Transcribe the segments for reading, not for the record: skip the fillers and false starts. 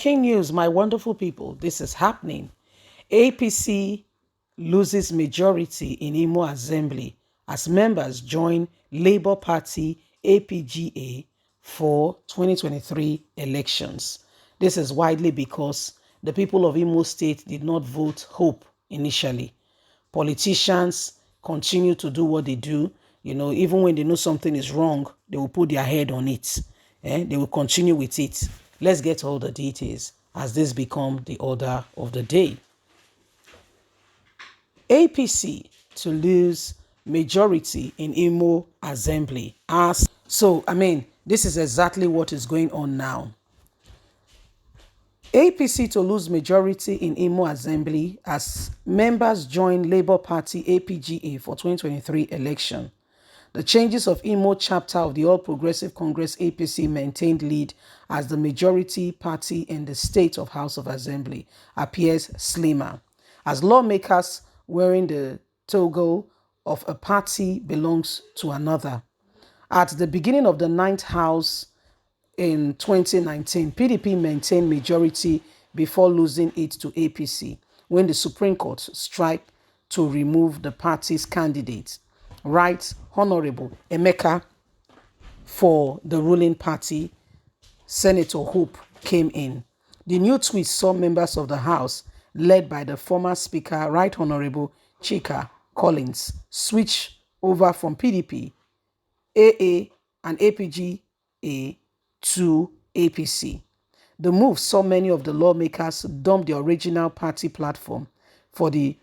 Breaking news, my wonderful people. This is happening. APC loses majority in Imo Assembly as members join Labour Party APGA for 2023 elections. This is widely because the people of Imo State did not vote Hope initially. Politicians continue to do what they do. Even when they know something is wrong, they will put their head on it. They will continue with it. Let's get all the details as this become the order of the day. APC to lose majority in Imo Assembly. This is exactly what is going on now. APC to lose majority in Imo Assembly as members join Labour Party APGA for 2023 election. The changes of Imo chapter of the All Progressive Congress APC maintained lead as the majority party in the state of House of Assembly appears slimmer, as lawmakers wearing the toga of a party belongs to another. At the beginning of the 9th House in 2019, PDP maintained majority before losing it to APC when the Supreme Court struck to remove the party's candidate, Right Honorable Emeka, for the ruling party. Senator Hope came in. The new twist saw members of the House, led by the former Speaker, Right Honorable Chika Collins, switch over from PDP, AA, and APGA to APC. The move saw many of the lawmakers dump the original party platform for the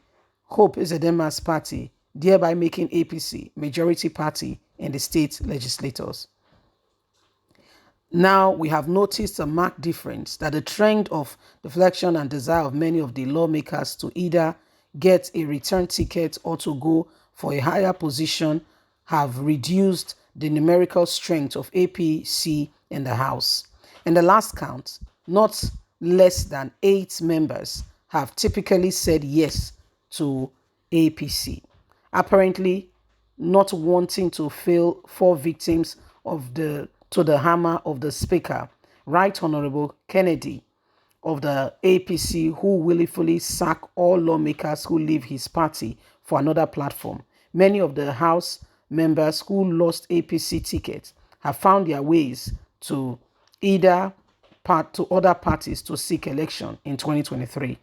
Hope Ezedema's party, thereby making APC majority party in the state legislatures. Now we have noticed a marked difference that the trend of deflection and desire of many of the lawmakers to either get a return ticket or to go for a higher position have reduced the numerical strength of APC in the House. In the last count, not less than 8 members have typically said yes to APC, apparently not wanting to fall victims to the hammer of the Speaker, Right Honorable Kennedy of the APC, who willfully sack all lawmakers who leave his party for another platform. Many of the House members who lost APC tickets have found their ways to other parties to seek election in 2023.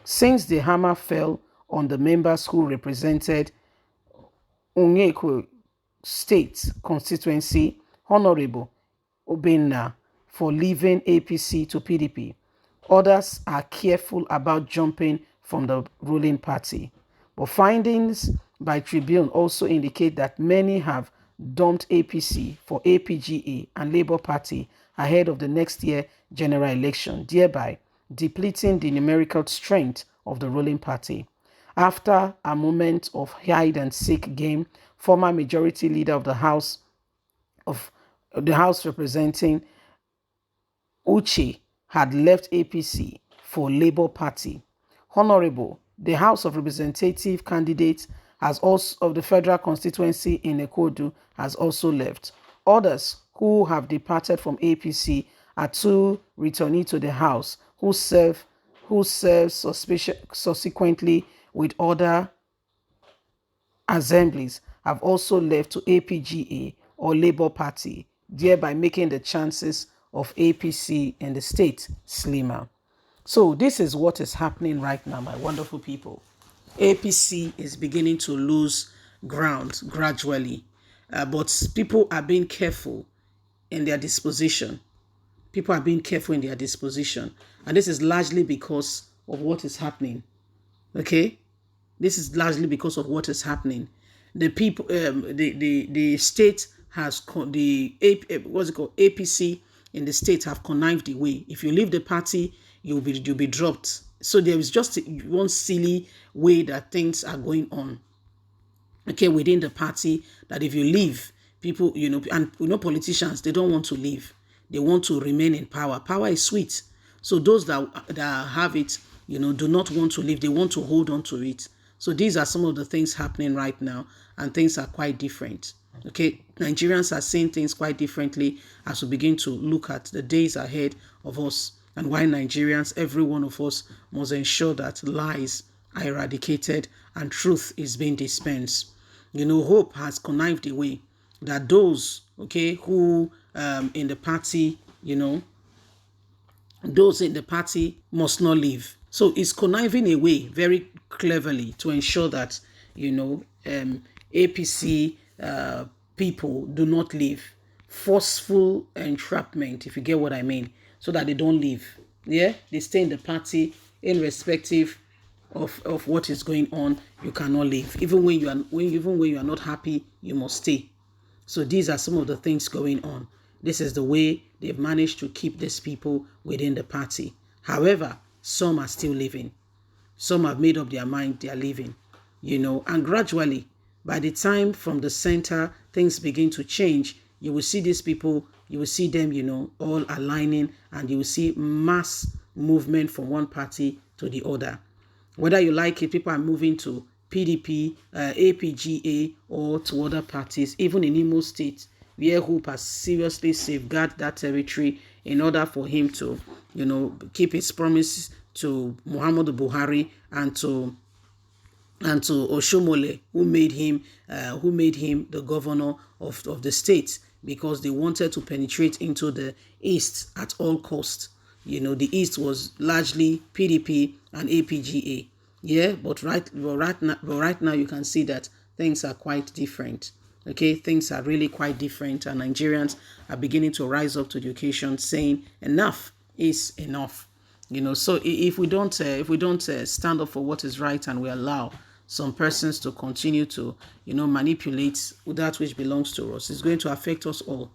Since the hammer fell on the members who represented Onyeko State constituency, Honorable Obenna, for leaving APC to PDP, others are careful about jumping from the ruling party. But findings by Tribune also indicate that many have dumped APC for APGA and Labour Party ahead of the next year general election, thereby depleting the numerical strength of the ruling party. After a moment of hide-and-seek game, former majority leader of the House representing Uche had left APC for Labour Party. Honorable, the House of Representative candidate has also of the federal constituency in Ekodu has also left. Others who have departed from APC are 2 returnees to the House who serve subsequently with other assemblies have also left to APGA or Labour Party, thereby making the chances of APC in the state slimmer. So this is what is happening right now, my wonderful people. APC is beginning to lose ground gradually, but people are being careful in their disposition. People are being careful in their disposition, and this is largely because of what is happening. Okay, this is largely because of what is happening. The people, the state has APC in the state have connived away. If you leave the party, you'll be dropped. So there is just one silly way that things are going on. Okay, within the party, that if you leave, people, and politicians, they don't want to leave. They want to remain in power. Power is sweet. So those that have it, do not want to leave. They want to hold on to it. So these are some of the things happening right now, and things are quite different. Okay, Nigerians are seeing things quite differently as we begin to look at the days ahead of us and why Nigerians, every one of us, must ensure that lies are eradicated and truth is being dispensed. Hope has connived away that those, okay, who in the party, those in the party must not leave. So it's conniving away very cleverly to ensure that, APC people do not leave. Forceful entrapment, if you get what I mean, so that they don't leave. Yeah, they stay in the party irrespective of what is going on. You cannot leave. Even when you are not happy, you must stay. So these are some of the things going on. This is the way they've managed to keep these people within the party. However, some are still living. Some have made up their mind they are leaving, and gradually, by the time from the center, things begin to change, you will see these people, you will see them, all aligning, and you will see mass movement from one party to the other. Whether you like it, people are moving to PDP, APGA, or to other parties, even in Imo State, where Hope has seriously safeguarded that territory in order for him to, keep his promise to Muhammadu Buhari and to Oshomole, who made him the governor of the state, because they wanted to penetrate into the east at all costs. The east was largely PDP and APGA. Yeah, but right now you can see that things are quite different. Okay, things are really quite different, and Nigerians are beginning to rise up to the occasion, saying enough is enough. So if we don't stand up for what is right, and we allow some persons to continue to manipulate that which belongs to us, it's going to affect us all.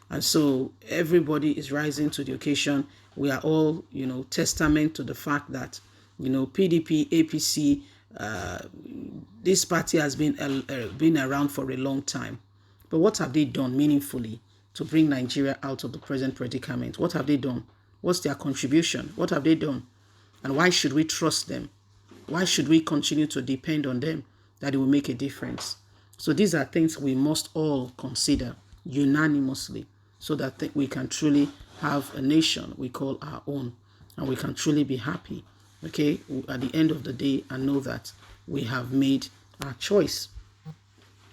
And so everybody is rising to the occasion. We are all testament to the fact that PDP, APC, this party has been around for a long time. But what have they done meaningfully to bring Nigeria out of the present predicament? What have they done? What's their contribution? What have they done? And why should we trust them? Why should we continue to depend on them that it will make a difference? So these are things we must all consider unanimously, so that we can truly have a nation we call our own, and we can truly be happy, okay, at the end of the day, and know that we have made our choice.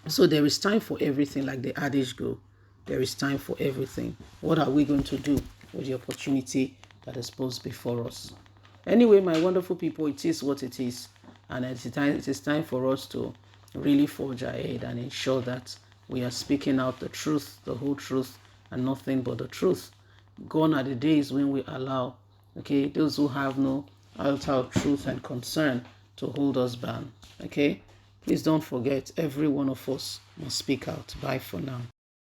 So there is time for everything, like the adage go. There is time for everything. What are we going to do with the opportunity that is posed before us? Anyway, my wonderful people, it is what it is. And it is time for us to really forge ahead and ensure that we are speaking out the truth, the whole truth, and nothing but the truth. Gone are the days when we allow, okay, those who have no altar of truth and concern to hold us bound. Okay, please don't forget, every one of us must speak out. Bye for now.